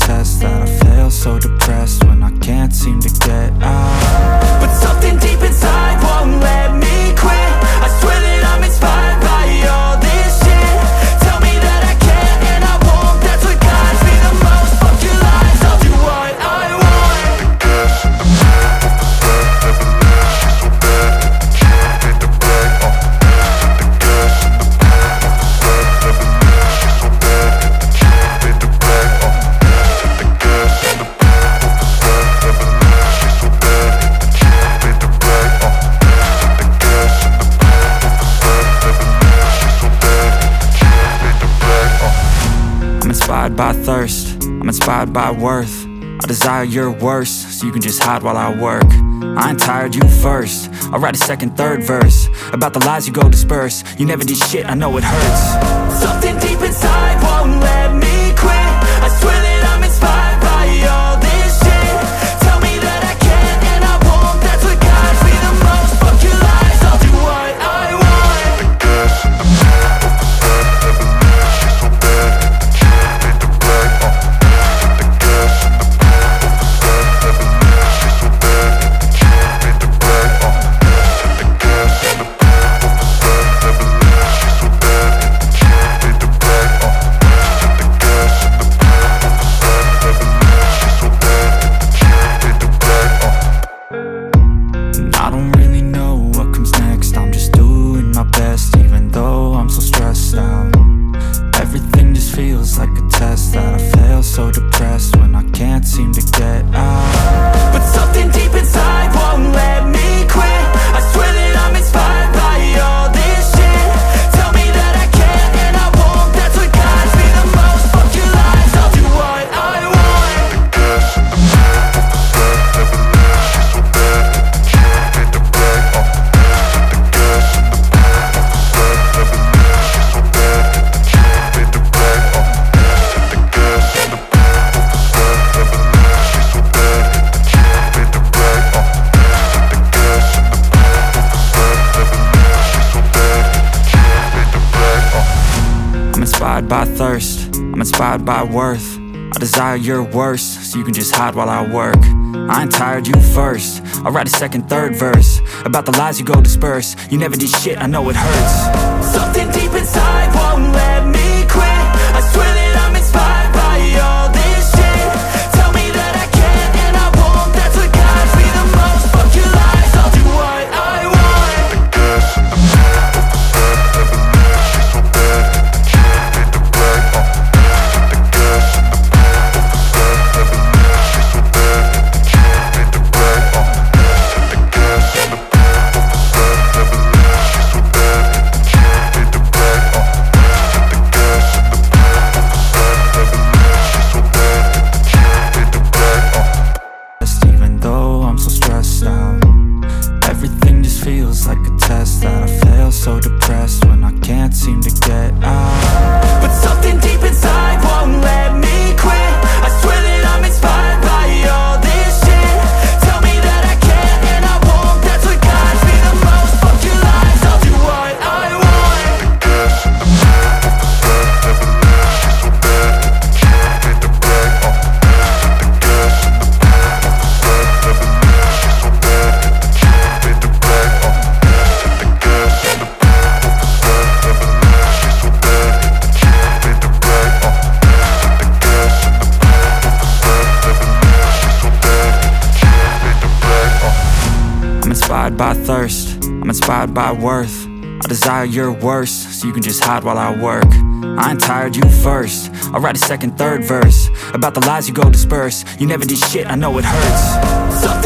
test that I fail, so depressed when I can't seem to get out. But something deep inside won't let me quit. I swear that I'm inspired by all this shit. Tell me that I can and I won't, that's what guides me the most. Fuck your lies, I'll do what I want. I'm inspired by thirst, I'm inspired by worth. I desire your worst, so you can just hide while I work. I ain't tired, you first. I'll write a second, third verse about the lies you go disperse. You never did shit, I know it hurts. Something deep inside won't let me quit. I swear that I'm inspired by all this shit. Tell me that I can and I won't, that's what guides me the most. Fuck your lies, I'll do what I want. I don't really know what comes next. I'm just doing my best, even though I'm so stressed out. Everything just feels like a test that I fail, so depressed when I can't seem to get out. But something deep inside won't let me quit. I swear that I'm inspired by all this shit. Tell me that I can and I won't, that's what guides me the most. Fuck your lies, I'll do what I want. I'm inspired by thirst, I'm inspired by worth. I desire your worst, so you can just hide while I work. I ain't tired, you first. I'll write a second, third verse about the lies you go disperse. You never did shit, I know it hurts. Something deep inside won't let me quit. I swear that I'm inspired by all this shit. Tell me that I can and I won't, that's what guides me the most. Fuck your lies, I'll do what I want. Even though I'm so stressed out, everything just feels like a test that I fail, so depressed when I can't seem to get out. But something deep inside won't let me quit. I swear that I'm inspired by all this shit. Tell me that I can and I won't, that's what guides me the most. Fuck your lies, I'll do what I want. I'm inspired by thirst, I'm inspired by worth. I desire your worst, so you can just hide while I work. I ain't tired, you first. I'll write a second, third verse about the lies you go disperse. You never did shit, I know it hurts. Something